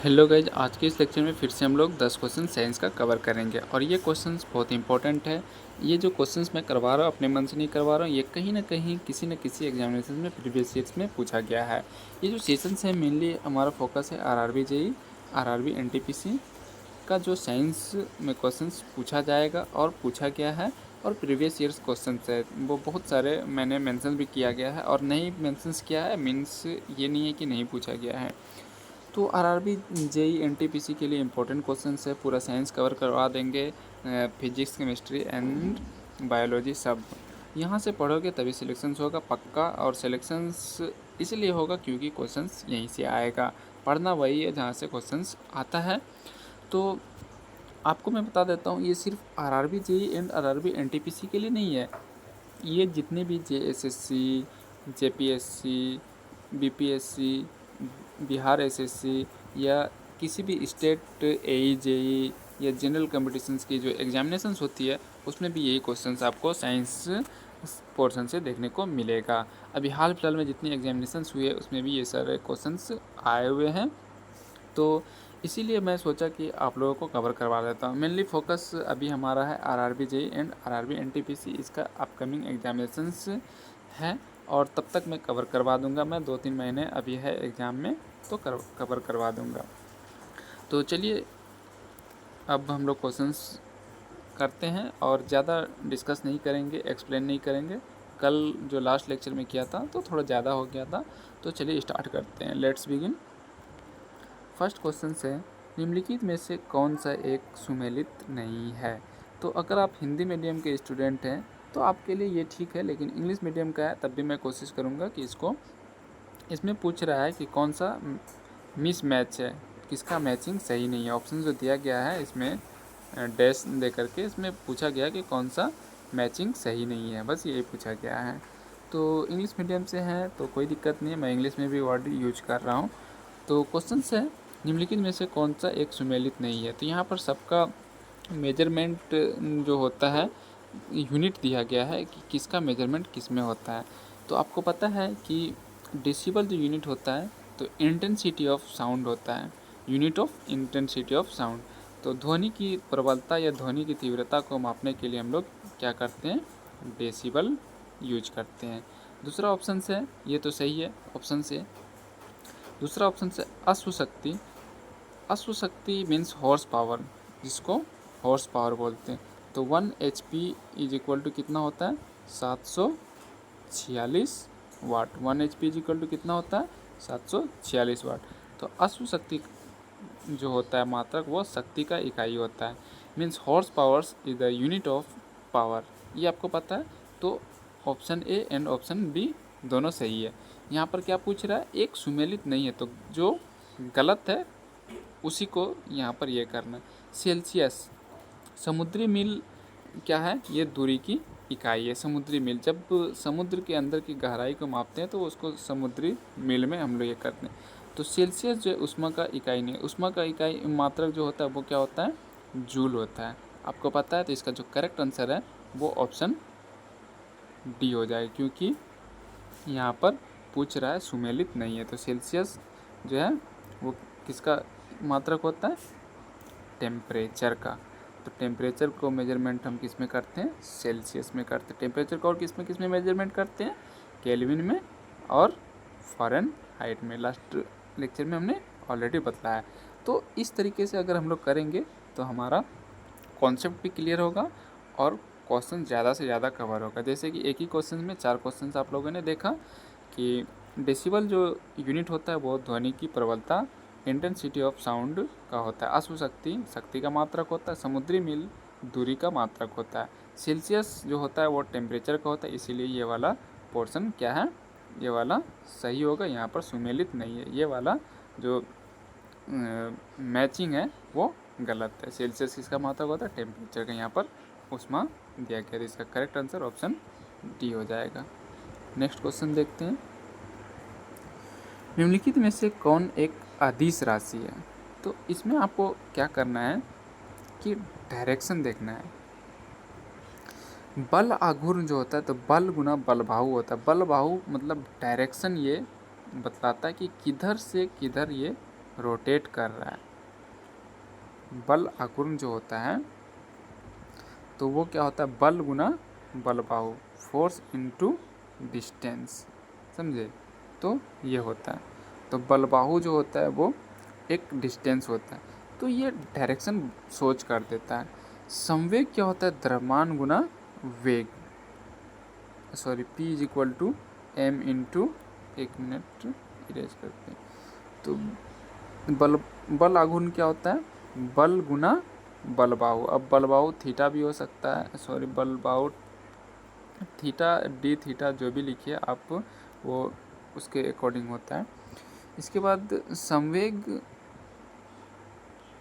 Hello guys, आज के इस लेक्चर में फिर से हम लोग 10 क्वेश्चन साइंस का कवर करेंगे और ये क्वेश्चंस बहुत इंपॉर्टेंट है। ये जो क्वेश्चंस मैं करवा रहा हूँ अपने मन से नहीं करवा रहा हूँ, ये कहीं ना कहीं किसी न किसी एग्जामिनेशन में प्रीवियस ईयर्स में पूछा गया है। ये जो सेशंस है मेनली हमारा फोकस है आरआरबी जेई, आरआरबी एनटीपीसी का जो साइंस में क्वेश्चंस पूछा जाएगा और पूछा गया है और प्रीवियस ईयर्स क्वेश्चंस है वो बहुत सारे मैंने मेंशन भी किया गया है और नहीं मेंशंस किया है मीन्स ये नहीं है कि नहीं पूछा गया है। तो आरआरबी जेई एनटीपीसी के लिए इंपॉर्टेंट क्वेश्चंस है, पूरा साइंस कवर करवा देंगे, फिजिक्स केमिस्ट्री एंड बायोलॉजी सब। यहाँ से पढ़ोगे तभी सिलेक्शंस होगा पक्का, और सिलेक्शंस इसलिए होगा क्योंकि क्वेश्चंस यहीं से आएगा। पढ़ना वही है जहाँ से क्वेश्चंस आता है। तो आपको मैं बता देता हूँ, ये सिर्फ RRB JE and RRB NTPC के लिए नहीं है। ये जितने भी JSSC, JPSC, BPSC, Bihar SSC या किसी भी स्टेट एईजेई या जनरल कॉम्पिटिशन्स की जो एग्जामिनेशंस होती है उसमें भी यही क्वेश्चंस आपको साइंस पोर्शन से देखने को मिलेगा। अभी हाल फिलहाल में जितनी एग्जामिनेशंस हुए उसमें भी ये सारे क्वेश्चंस आए हुए हैं, तो इसीलिए मैं सोचा कि आप लोगों को कवर करवा देता हूँ। मेनली फोकस अभी हमारा है RRB JE and RRB NTPC, इसका अपकमिंग एग्जामिनेशंस है और तब तक मैं कवर करवा दूंगा। मैं 2-3 महीने अभी है एग्ज़ाम में तो कवर करवा दूंगा। तो चलिए अब हम लोग क्वेश्चंस करते हैं और ज़्यादा डिस्कस नहीं करेंगे, एक्सप्लेन नहीं करेंगे। कल जो लास्ट लेक्चर में किया था तो थोड़ा ज़्यादा हो गया था, तो चलिए स्टार्ट करते हैं। Let's begin. फर्स्ट क्वेश्चन है, निम्नलिखित में से कौन सा एक सुमेलित नहीं है। तो अगर आप हिंदी मीडियम के स्टूडेंट हैं तो आपके लिए ये ठीक है, लेकिन इंग्लिश मीडियम का है तब भी मैं कोशिश करूँगा कि इसमें पूछ रहा है कि कौन सा मिस मैच है, किसका मैचिंग सही नहीं है। ऑप्शन जो दिया गया है इसमें डैश दे करके इसमें पूछा गया कि कौन सा मैचिंग सही नहीं है, बस यही पूछा गया है। तो इंग्लिश मीडियम से है तो कोई दिक्कत नहीं है, मैं इंग्लिश में भी वर्ड यूज कर रहा हूँ। तो क्वेश्चन है, निम्नलिखित में से कौन सा एक सुमेलित नहीं है। तो यहाँ पर सबका मेजरमेंट जो होता है यूनिट दिया गया है कि किसका मेजरमेंट किस में होता है। तो आपको पता है कि डेसिबल जो यूनिट होता है तो इंटेंसिटी ऑफ साउंड होता है, unit of intensity of sound. तो ध्वनि की प्रबलता या ध्वनि की तीव्रता को मापने के लिए हम लोग क्या करते हैं, डेसिबल यूज करते हैं। दूसरा ऑप्शन है, ये तो सही है ऑप्शन से। दूसरा ऑप्शन है अश्वशक्ति। अश्वशक्ति मीन्स हॉर्स पावर, जिसको हॉर्स पावर बोलते हैं। तो 1 HP इज इक्वल टू कितना होता है, 746 वाट। 1 HP इज इक्वल टू कितना होता है, 746 वाट। तो अश्वशक्ति जो होता है मात्रक वो शक्ति का इकाई होता है, means horse powers is the unit of power. ये आपको पता है। तो option A and option B दोनों सही है। यहाँ पर क्या पूछ रहा है, एक सुमेलित नहीं है, तो जो गलत है उसी को यहाँ पर ये करना है। सेल्सियस, समुद्री मील क्या है, ये दूरी की इकाई है। समुद्री मील, जब समुद्र के अंदर की गहराई को मापते हैं तो उसको समुद्री मील में हम लोग ये करते हैं। तो सेल्सियस जो है उष्मा का इकाई नहीं है, उष्मा का इकाई मात्रक जो होता है वो क्या होता है, जूल होता है। आपको पता है। तो इसका जो करेक्ट आंसर है वो ऑप्शन डी हो जाएगा, क्योंकि यहाँ पर पूछ रहा है सुमेलित नहीं है। तो सेल्सियस जो है वो किसका मात्रक होता है, टेम्परेचर का। तो टेम्परेचर को मेजरमेंट हम किस में करते हैं, सेल्सियस में करते हैं। टेम्परेचर को और किस में मेजरमेंट करते हैं, केल्विन में और फ़ारेनहाइट में। लास्ट लेक्चर में हमने ऑलरेडी बतलाया। तो इस तरीके से अगर हम लोग करेंगे तो हमारा कॉन्सेप्ट भी क्लियर होगा और क्वेश्चन ज़्यादा से ज़्यादा कवर होगा। जैसे कि एक ही क्वेश्चन में 4 क्वेश्चन आप लोगों ने देखा कि डेसिबल जो यूनिट होता है वो ध्वनि की प्रबलता, इंटेंसिटी ऑफ साउंड का होता है। अश्वशक्ति शक्ति का मात्रक होता है। समुद्री मील दूरी का मात्रक होता है। सेल्सियस जो होता है वो टेम्परेचर का होता है। इसीलिए ये वाला पोर्शन क्या है, ये वाला सही होगा, यहाँ पर सुमेलित नहीं है। ये वाला जो मैचिंग है वो गलत है। सेल्सियस किसका मात्रक होता है, टेम्परेचर का, यहाँ पर उष्मा दिया गया है। इसका करेक्ट आंसर ऑप्शन डी हो जाएगा। नेक्स्ट क्वेश्चन देखते हैं, निम्नलिखित में से कौन एक अदिश राशि है। तो इसमें आपको क्या करना है कि डायरेक्शन देखना है। बल आघूर्ण जो होता है तो बल गुना बलबाहु होता है। बलबाहु मतलब डायरेक्शन ये बतलाता है कि किधर से किधर ये रोटेट कर रहा है। बल आघूर्ण जो होता है तो वो क्या होता है, बल गुना बल बाहु, फोर्स इनटू डिस्टेंस, समझे। तो ये होता है, तो बल बाहु जो होता है वो एक डिस्टेंस होता है, तो ये डायरेक्शन सोच कर देता है। संवेग क्या होता है, द्रव्यमान गुना वेग, sorry P is equal to M into, एक मिनट इरेज करते हैं, तो बल आघूर्ण क्या होता है, बल गुना बल बाहु। अब बल बाहु थीटा भी हो सकता है, सॉरी बल बाहु थीटा डी थीटा जो भी लिखिए आप, वो उसके अकॉर्डिंग होता है। इसके बाद संवेग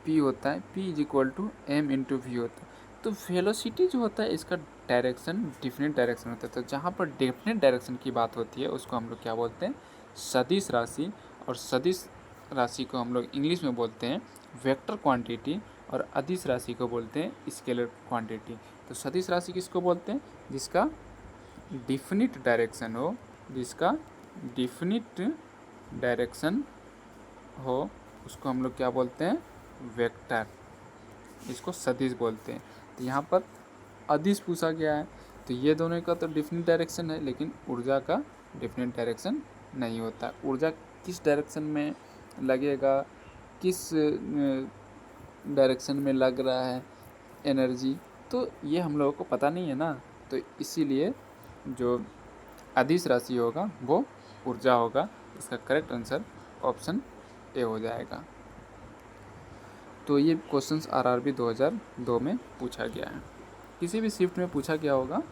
P होता है, P is equal to M into V होता है। तो वेलोसिटी जो होता है इसका डायरेक्शन डिफिनिट डायरेक्शन होता है, तो जहाँ पर डेफिनेट डायरेक्शन की बात होती है उसको हम लोग क्या बोलते हैं, सदिश राशि। और सदिश राशि को हम लोग इंग्लिश में बोलते हैं वेक्टर क्वांटिटी, और अदिश राशि को बोलते हैं स्केलर क्वांटिटी। तो सदिश राशि किसको बोलते हैं, जिसका डिफिनिट डायरेक्शन हो, जिसका डिफिनिट डायरेक्शन हो उसको हम लोग क्या बोलते हैं, वेक्टर, इसको सदिश बोलते हैं। तो यहाँ पर अदिश पूछा गया है, तो ये दोनों का तो डिफिनिट डायरेक्शन है, लेकिन ऊर्जा का डिफिनिट डायरेक्शन नहीं होता। ऊर्जा किस डायरेक्शन में लगेगा, किस डायरेक्शन में लग रहा है एनर्जी, तो ये हम लोगों को पता नहीं है ना, तो इसीलिए जो अदिश राशि होगा वो ऊर्जा होगा। इसका करेक्ट आंसर ऑप्शन ए हो जाएगा। तो ये क्वेश्चंस आरआरबी 2002 में पूछा गया है, किसी भी शिफ्ट में पूछा गया होगा,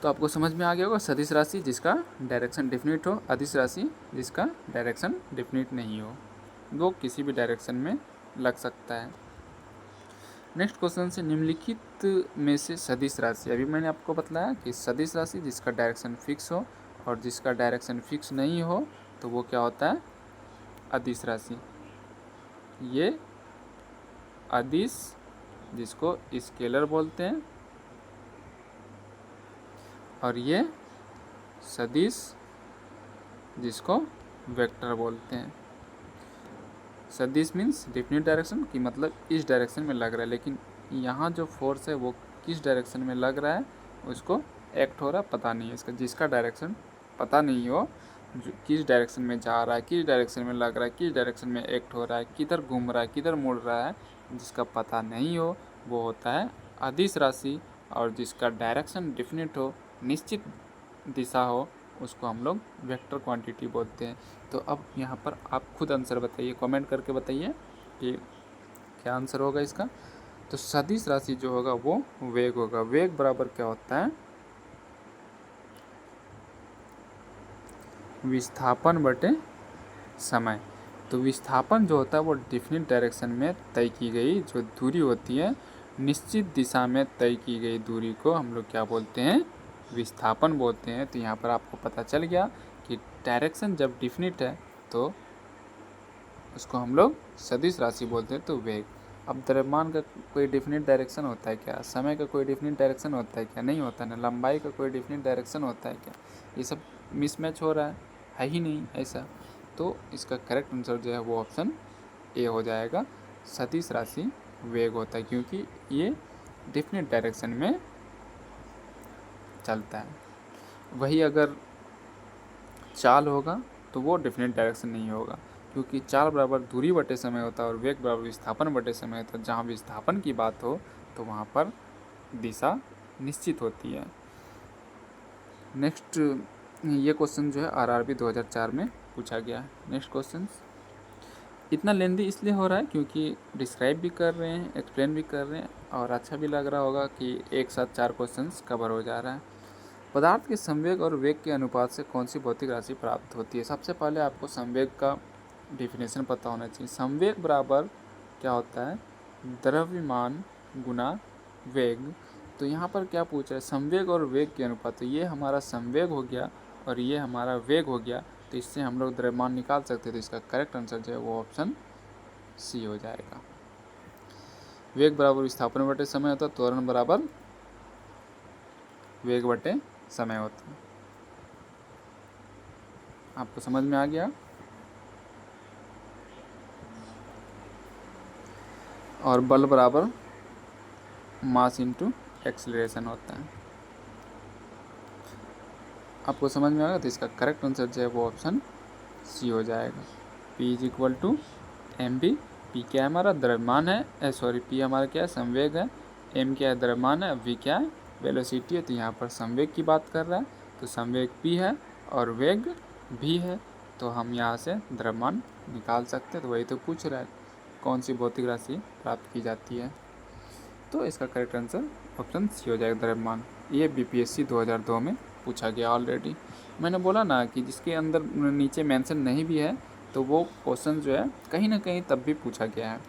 तो आपको समझ में आ गया होगा। सदिश राशि जिसका डायरेक्शन डिफिनिट हो, अदिश राशि जिसका डायरेक्शन डिफिनिट नहीं हो, वो किसी भी डायरेक्शन में लग सकता है। नेक्स्ट क्वेश्चन से, निम्नलिखित में से सदिश राशि, अभी मैंने आपको बताया कि सदिश राशि जिसका डायरेक्शन फिक्स हो, और जिसका डायरेक्शन फिक्स नहीं हो तो वो क्या होता है, अदिश राशि। ये अदिश जिसको स्केलर बोलते हैं, और ये सदिश जिसको वेक्टर बोलते हैं। सदिश मीन्स डिफिनिट डायरेक्शन की मतलब इस डायरेक्शन में लग रहा है, लेकिन यहाँ जो फोर्स है वो किस डायरेक्शन में लग रहा है उसको एक्ट हो रहा है पता नहीं है इसका। जिसका डायरेक्शन पता नहीं हो, जो किस डायरेक्शन में जा रहा है, किस डायरेक्शन में लग रहा है, किस डायरेक्शन में एक्ट हो रहा है, किधर घूम रहा है, किधर मुड़ रहा है, जिसका पता नहीं हो वो होता है अदिश राशि। और जिसका डायरेक्शन डिफिनिट हो, निश्चित दिशा हो, उसको हम लोग वेक्टर क्वांटिटी बोलते हैं। तो अब यहाँ पर आप खुद आंसर बताइए, कमेंट करके बताइए कि क्या आंसर होगा इसका। तो सदिश राशि जो होगा वो वेग होगा। वेग बराबर क्या होता है, विस्थापन बटे समय। तो विस्थापन जो होता है वो डिफिनिट डायरेक्शन में तय की गई जो दूरी होती है, निश्चित दिशा में तय की गई दूरी को हम लोग क्या बोलते हैं, विस्थापन बोलते हैं। तो यहाँ पर आपको पता चल गया कि डायरेक्शन जब डिफिनिट है तो उसको हम लोग सदिश राशि बोलते हैं, तो वेग। अब द्रव्यमान का कोई डिफिनिट डायरेक्शन होता है क्या, समय का कोई डिफिनिट डायरेक्शन होता है क्या, नहीं होता ना, लंबाई का कोई डिफिनिट डायरेक्शन होता है क्या, ये सब मिसमैच हो रहा है ही नहीं ऐसा। तो इसका करेक्ट आंसर जो है वो ऑप्शन ए हो जाएगा, सदिश राशि वेग होता है, क्योंकि ये डिफिनिट डायरेक्शन में चलता है। वही अगर चाल होगा तो वो डिफिनिट डायरेक्शन नहीं होगा, क्योंकि चाल बराबर दूरी बटे समय होता है और वेग बराबर विस्थापन बटे समय होता है। जहाँ विस्थापन की बात हो तो वहाँ पर दिशा निश्चित होती है। नेक्स्ट ये क्वेश्चन जो है आरआरबी 2004 में पूछा गया है। नेक्स्ट क्वेश्चन इतना लेंदी इसलिए हो रहा है क्योंकि डिस्क्राइब भी कर रहे हैं, एक्सप्लेन भी कर रहे हैं, और अच्छा भी लग रहा होगा कि एक साथ 4 क्वेश्चंस कवर हो जा रहा है। पदार्थ के संवेग और वेग के अनुपात से कौन सी भौतिक राशि प्राप्त होती है। सबसे पहले आपको संवेग का डिफिनेशन पता होना चाहिए। संवेग बराबर क्या होता है, द्रव्यमान गुना वेग। तो यहाँ पर क्या पूछ रहा है, संवेग और वेग के अनुपात। तो ये हमारा संवेग हो गया और ये हमारा वेग हो गया, तो इससे हम लोग द्रव्यमान निकाल सकते हैं। तो इसका करेक्ट आंसर जो है वो ऑप्शन सी हो जाएगा। वेग बराबर विस्थापन बटे समय होता है, त्वरण बराबर वेग बटे समय होता है। आपको समझ में आ गया। और बल बराबर मास इंटू एक्सीलरेशन होता है। आपको समझ में आएगा, तो इसका करेक्ट आंसर जो है वो ऑप्शन सी हो जाएगा। P is equal to M B. P क्या है हमारा, द्रव्यमान है, सॉरी पी हमारा क्या है, संवेग है, एम क्या है, द्रव्यमान है, वी क्या है, वेलोसिटी है। तो यहाँ पर संवेग की बात कर रहा है, तो संवेग p है और वेग v है, तो हम यहाँ से द्रव्यमान निकाल सकते हैं। तो वही तो पूछ रहा है, कौन सी भौतिक राशि प्राप्त की जाती है। तो इसका करेक्ट आंसर ऑप्शन सी हो जाएगा, द्रव्यमान। ये BPSC 2002 में पूछा गया ऑलरेडी। मैंने बोला ना कि जिसके अंदर नीचे मेंशन नहीं भी है तो वो क्वेश्चन जो है कहीं ना कहीं तब भी पूछा गया है।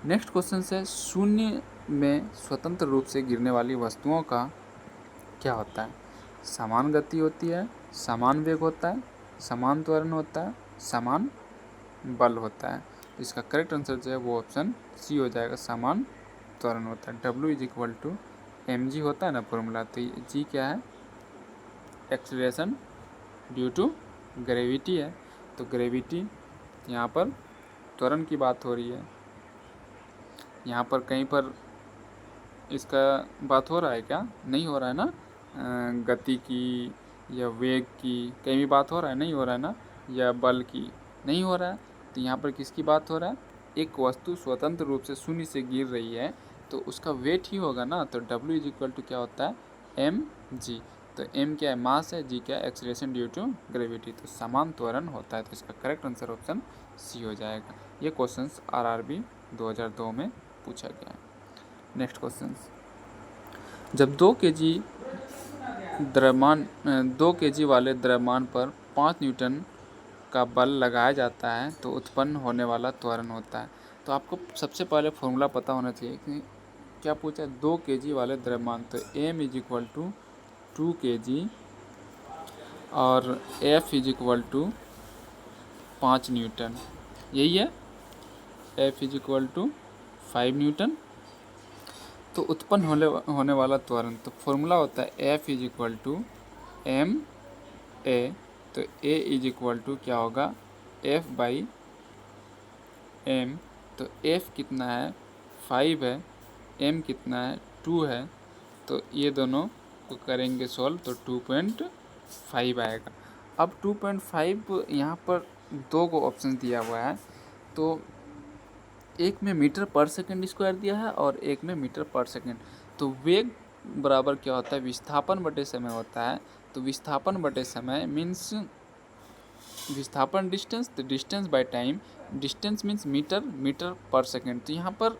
नेक्स्ट क्वेश्चन है, शून्य में स्वतंत्र रूप से गिरने वाली वस्तुओं का क्या होता है। समान गति होती है, समान वेग होता है, समान त्वरण होता है, समान बल होता है। इसका करेक्ट आंसर जो है वो ऑप्शन सी हो जाएगा, समान त्वरण होता है। W is equal to M G होता है ना फॉर्मूला, तो जी क्या है, एक्सीलरेशन ड्यू टू ग्रेविटी है। तो ग्रेविटी, यहाँ पर त्वरण की बात हो रही है, यहाँ पर कहीं पर इसका बात हो रहा है क्या, नहीं हो रहा है ना, गति की या वेग की कहीं भी बात हो रहा है, नहीं हो रहा है ना, या बल की नहीं हो रहा है। तो यहाँ पर किसकी बात हो रहा है, एक वस्तु स्वतंत्र रूप से शून्य से गिर रही है तो उसका वेट ही होगा ना। तो W इज इक्वल टू क्या होता है, एम जी। तो m क्या है, मास है, g क्या है, एक्सीलरेशन ड्यू टू ग्रेविटी। तो समान त्वरण होता है, तो इसका करेक्ट आंसर ऑप्शन सी हो जाएगा। ये क्वेश्चन RRB 2002 में पूछा गया है। नेक्स्ट क्वेश्चन, जब 2 kg वाले द्रव्यमान पर 5 न्यूटन का बल लगाया जाता है तो उत्पन्न होने वाला त्वरण होता है। तो आपको सबसे पहले फॉर्मूला पता होना चाहिए कि क्या पूछा है, 2 kg वाले द्रव्यमान, तो m is equal to 2 kg और F is equal to 5 Newton, यही है, F is equal to 5 Newton. तो उत्पन्न होने वाला त्वरण, तो फॉर्मूला होता है F is equal to M A. तो A इज इक्वल टू क्या होगा, F बाई एम। तो F कितना है, 5 है, M कितना है, 2 है। तो ये दोनों को करेंगे सॉल्व तो 2.5 आएगा। अब 2.5 यहाँ पर 2 को ऑप्शन दिया हुआ है, तो एक में मीटर पर सेकंड स्क्वायर दिया है और एक में मीटर पर सेकंड। तो वेग बराबर क्या होता है, विस्थापन बटे समय होता है। तो विस्थापन बटे समय मीन्स विस्थापन डिस्टेंस, तो distance by time, distance means metre पर सेकंड। तो यहाँ पर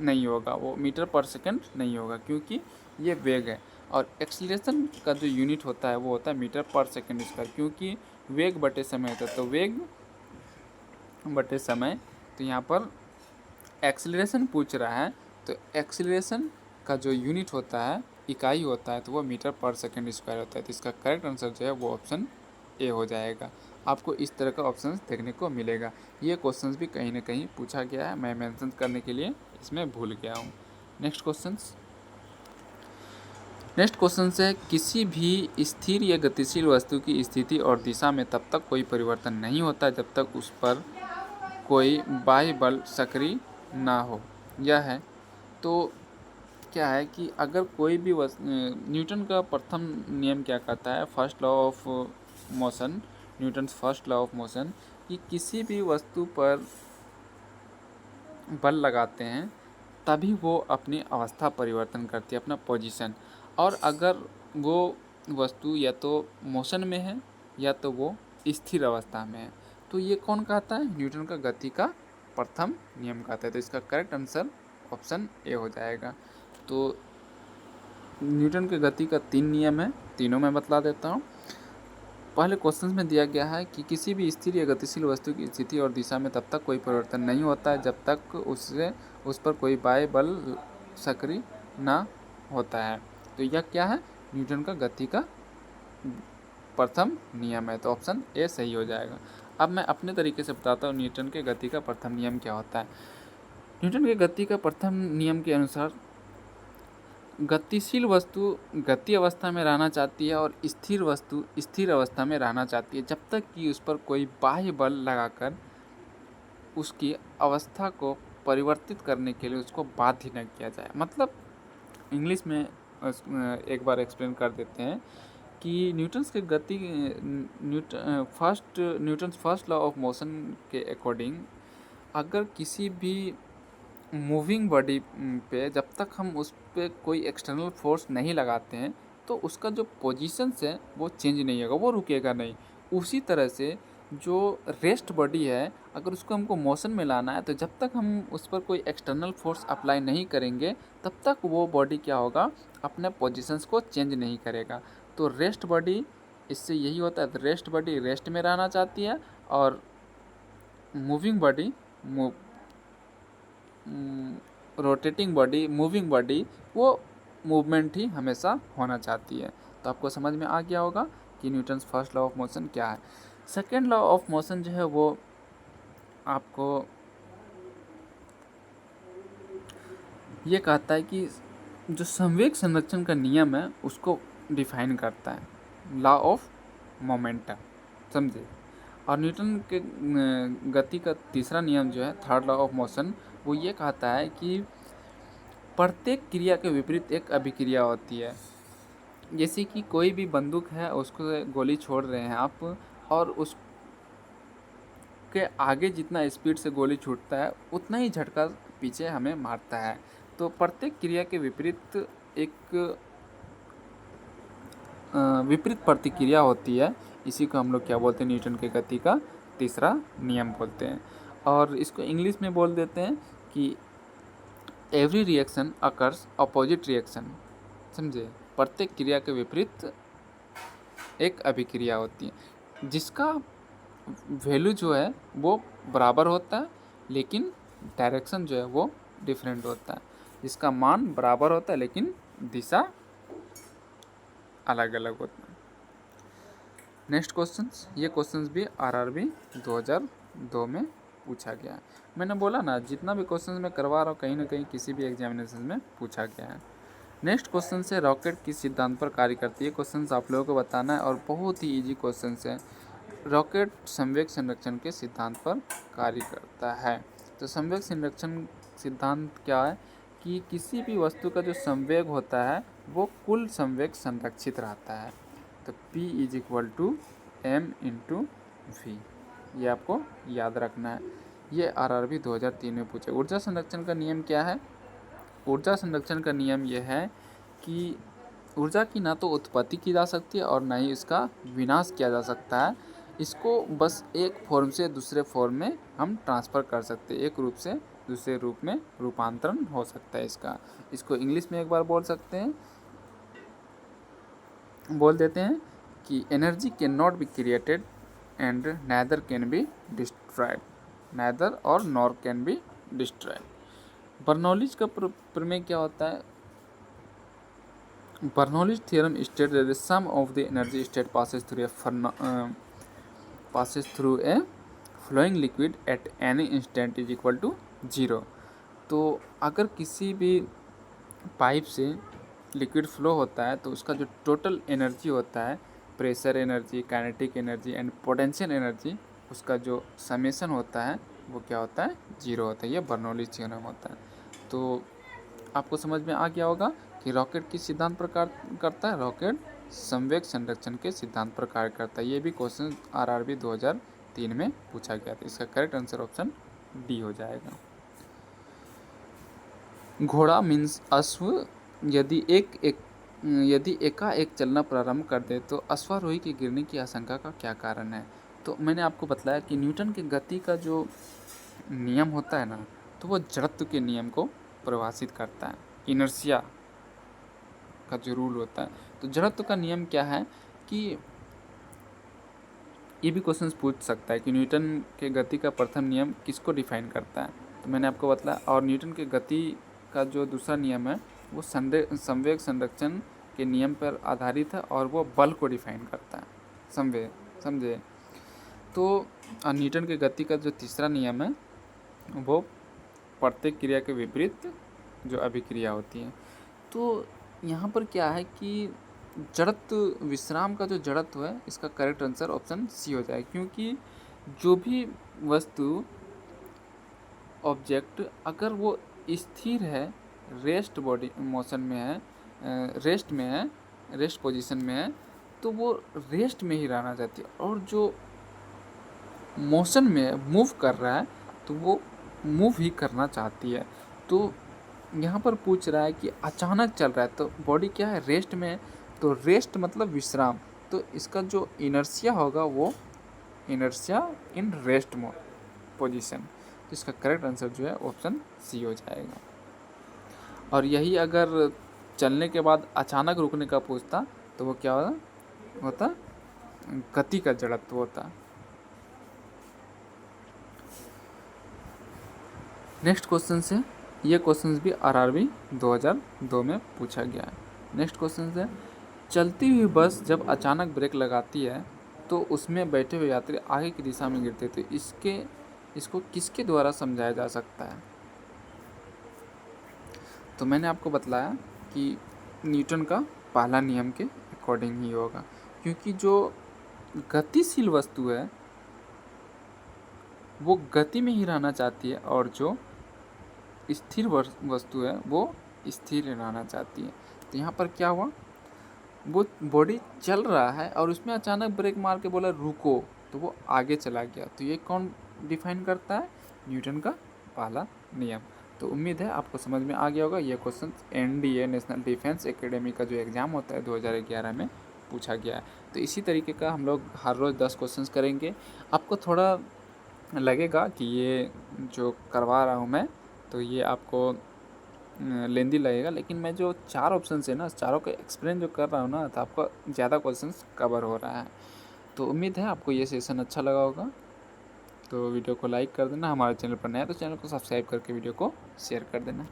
नहीं होगा, वो मीटर पर सेकंड नहीं होगा क्योंकि ये वेग है। और एक्सीलरेशन का जो यूनिट होता है वो होता है मीटर पर सेकंड स्क्वायर, क्योंकि वेग बटे समय होता है। तो वेग बटे समय, तो यहाँ पर एक्सीलरेशन पूछ रहा है, तो एक्सीलरेशन का जो यूनिट होता है, इकाई होता है, तो वो मीटर पर सेकंड स्क्वायर होता है। तो इसका करेक्ट आंसर जो है वो ऑप्शन ए हो जाएगा। आपको इस तरह का ऑप्शन देखने को मिलेगा। ये क्वेश्चंस भी कहीं ना कहीं पूछा गया है, मैं मेंशन करने के लिए इसमें भूल गया हूँ। नेक्स्ट क्वेश्चन है, किसी भी स्थिर या गतिशील वस्तु की स्थिति और दिशा में तब तक कोई परिवर्तन नहीं होता जब तक उस पर कोई बाह्य बल सक्रिय ना हो। यह है, तो क्या है कि अगर कोई भी न्यूटन का प्रथम नियम क्या कहता है, first law of motion, Newton first law of motion, कि किसी भी वस्तु पर बल लगाते हैं तभी वो अपनी अवस्था परिवर्तन करती है, अपना पोजीशन। और अगर वो वस्तु या तो मोशन में है या तो वो स्थिर अवस्था में है, तो ये कौन कहता है, न्यूटन का गति का प्रथम नियम कहता है। तो इसका करेक्ट आंसर ऑप्शन ए हो जाएगा। तो न्यूटन के गति का 3 नियम है, तीनों मैं बतला देता हूँ। पहले क्वेश्चन में दिया गया है कि किसी भी स्थिर या गतिशील वस्तु की स्थिति और दिशा में तब तक कोई परिवर्तन नहीं होता है जब तक उस पर कोई बाह्य बल सक्रिय ना होता है। तो यह क्या है, न्यूटन का गति का प्रथम नियम है। तो ऑप्शन ए सही हो जाएगा। अब मैं अपने तरीके से बताता हूँ न्यूटन के गति का प्रथम नियम क्या होता है। न्यूटन के गति का प्रथम नियम के अनुसार गतिशील वस्तु गति अवस्था में रहना चाहती है और स्थिर वस्तु स्थिर अवस्था में रहना चाहती है जब तक कि उस पर कोई बाह्य बल लगाकर उसकी अवस्था को परिवर्तित करने के लिए उसको बाध्य न किया जाए। मतलब इंग्लिश में एक बार एक्सप्लेन कर देते हैं कि Newton's first law of motion के अकॉर्डिंग अगर किसी भी मूविंग बॉडी पे जब तक हम उस पे कोई एक्सटर्नल फोर्स नहीं लगाते हैं तो उसका जो पोजीशंस है वो चेंज नहीं होगा, वो रुकेगा नहीं। उसी तरह से जो रेस्ट बॉडी है, अगर उसको हमको मोशन में लाना है तो जब तक हम उस पर कोई एक्सटर्नल फोर्स अप्लाई नहीं करेंगे तब तक वो बॉडी क्या होगा, अपने पोजीशंस को चेंज नहीं करेगा। तो रेस्ट बॉडी, इससे यही होता है, तो रेस्ट बॉडी रेस्ट में रहना चाहती है और moving body rotating body, moving body, वो मूवमेंट ही हमेशा होना चाहती है। तो आपको समझ में आ गया होगा कि Newton's first law of motion क्या है। सेकेंड लॉ ऑफ मोशन जो है वो आपको ये कहता है कि जो संवेग संरक्षण का नियम है उसको डिफाइन करता है, लॉ ऑफ मोमेंटम, समझे। और न्यूटन के गति का तीसरा नियम जो है, थर्ड लॉ ऑफ मोशन, वो ये कहता है कि प्रत्येक क्रिया के विपरीत एक अभिक्रिया होती है। जैसे कि कोई भी बंदूक है, उसको गोली छोड़ रहे हैं आप, और उसके आगे जितना स्पीड से गोली छूटता है उतना ही झटका पीछे हमें मारता है। तो प्रत्येक क्रिया के विपरीत एक विपरीत प्रतिक्रिया होती है। इसी को हम लोग क्या बोलते हैं, न्यूटन के गति का तीसरा नियम बोलते हैं। और इसको इंग्लिश में बोल देते हैं कि every reaction occurs opposite reaction, समझे। प्रत्येक क्रिया के विपरीत एक अभिक्रिया होती है जिसका वैल्यू जो है वो बराबर होता है, लेकिन डायरेक्शन जो है वो डिफरेंट होता है। इसका मान बराबर होता है लेकिन दिशा अलग अलग होता है। नेक्स्ट क्वेश्चंस, ये क्वेश्चंस भी आरआरबी 2002 में पूछा गया है। मैंने बोला ना, जितना भी क्वेश्चंस मैं करवा रहा हूँ कहीं ना कहीं किसी भी एग्जामिनेशन में पूछा गया है। नेक्स्ट क्वेश्चन से रॉकेट किस सिद्धांत पर कार्य करती है। क्वेश्चंस आप लोगों को बताना है और बहुत ही इजी क्वेश्चन है। रॉकेट संवेग संरक्षण के सिद्धांत पर कार्य करता है। तो संवेग संरक्षण सिद्धांत क्या है कि किसी भी वस्तु का जो संवेग होता है वो कुल संवेग संरक्षित रहता है। तो P = m/v, ये आपको याद रखना है। ये आरआरबी 2003 में पूछे। ऊर्जा संरक्षण का नियम क्या है। ऊर्जा संरक्षण का नियम यह है कि ऊर्जा की ना तो उत्पत्ति की जा सकती है और ना ही इसका विनाश किया जा सकता है। इसको बस एक फॉर्म से दूसरे फॉर्म में हम ट्रांसफ़र कर सकते हैं, एक रूप से दूसरे रूप में रूपांतरण हो सकता है इसका। इसको इंग्लिश में एक बार बोल देते हैं कि energy can not be created and neither can be destroyed, neither और nor can be destroyed. Bernoulli's का प्रमेय क्या होता है। Bernoulli's theorem state that the sum of the energy state passes through a flowing liquid at any instant is equal to 0। तो अगर किसी भी पाइप से लिक्विड फ्लो होता है तो उसका जो टोटल एनर्जी होता है, pressure energy, kinetic energy and potential energy, उसका जो समेशन होता है वो क्या होता है, 0 होता है। ये बर्नौलीज थ्योरम होता है। तो आपको समझ में आ गया होगा कि रॉकेट किस सिद्धांत पर कार्य करता है। रॉकेट संवेग संरक्षण के सिद्धांत पर कार्य करता है। ये भी क्वेश्चन आरआरबी 2003 में पूछा गया था। इसका करेक्ट आंसर ऑप्शन डी हो जाएगा। घोड़ा मीन्स अश्व यदि एकाएक चलना प्रारंभ कर दे तो अश्वारोही के गिरने की आशंका का क्या कारण है। तो मैंने आपको बताया कि न्यूटन के गति का जो नियम होता है ना, तो वो जड़त्व के नियम को परिभाषित करता है। इनर्शिया का जो रूल होता है, तो जड़त्व का नियम क्या है कि ये भी क्वेश्चन पूछ सकता है कि न्यूटन के गति का प्रथम नियम किसको डिफाइन करता है। तो मैंने आपको बताया। और न्यूटन के गति का जो दूसरा नियम है वो संवेग संरक्षण के नियम पर आधारित है और वो बल को डिफाइन करता है, संवेग, समझे। तो न्यूटन के गति का जो तीसरा नियम है वो प्रत्येक क्रिया के विपरीत जो अभिक्रिया होती है। तो यहाँ पर क्या है कि जड़त्व, विश्राम का जो जड़त्व है, इसका करेक्ट आंसर ऑप्शन सी हो जाए, क्योंकि जो भी वस्तु ऑब्जेक्ट अगर वो स्थिर है, रेस्ट बॉडी मोशन में है, रेस्ट में है, रेस्ट पोजीशन में है, तो वो रेस्ट में ही रहना चाहती है। और जो मोशन में मूव कर रहा है तो वो मूव ही करना चाहती है। तो यहाँ पर पूछ रहा है कि अचानक चल रहा है तो बॉडी क्या है, रेस्ट में है। तो रेस्ट मतलब विश्राम, तो इसका जो इनर्शिया होगा वो inertia in rest mode position. तो इसका करेक्ट आंसर जो है ऑप्शन सी हो जाएगा। और यही अगर चलने के बाद अचानक रुकने का पूछता तो वो क्या होता गति का जड़त्व होता। नेक्स्ट क्वेश्चन से, ये क्वेश्चन भी आरआरबी 2002 में पूछा गया है। नेक्स्ट क्वेश्चन है, चलती हुई बस जब अचानक ब्रेक लगाती है तो उसमें बैठे हुए यात्री आगे की दिशा में गिरते थे, इसको किसके द्वारा समझाया जा सकता है? तो मैंने आपको बतलाया कि न्यूटन का पहला नियम के अकॉर्डिंग ही होगा, क्योंकि जो गतिशील वस्तु है वो गति में ही रहना चाहती है और जो स्थिर वस्तु है वो स्थिर रहना चाहती है। तो यहाँ पर क्या हुआ, वो बॉडी चल रहा है और उसमें अचानक ब्रेक मार के बोला रुको, तो वो आगे चला गया। तो ये कौन डिफाइन करता है? न्यूटन का पहला नियम। तो उम्मीद है आपको समझ में आ गया होगा। ये question NDA national defence academy का जो एग्ज़ाम होता है 2011 में पूछा गया है। तो इसी तरीके का हम लोग हर रोज़ 10 क्वेश्चन करेंगे। आपको थोड़ा लगेगा कि ये जो करवा रहा हूँ मैं तो ये आपको लेंदी लगेगा, लेकिन मैं जो 4 ऑप्शन है ना, चारों का एक्सप्लेन जो कर रहा हूँ ना, तो आपको ज़्यादा क्वेश्चंस कवर हो रहा है। तो उम्मीद है आपको ये सेशन अच्छा लगा होगा। तो वीडियो को लाइक कर देना, हमारे चैनल पर नया तो चैनल को सब्सक्राइब करके वीडियो को शेयर कर देना।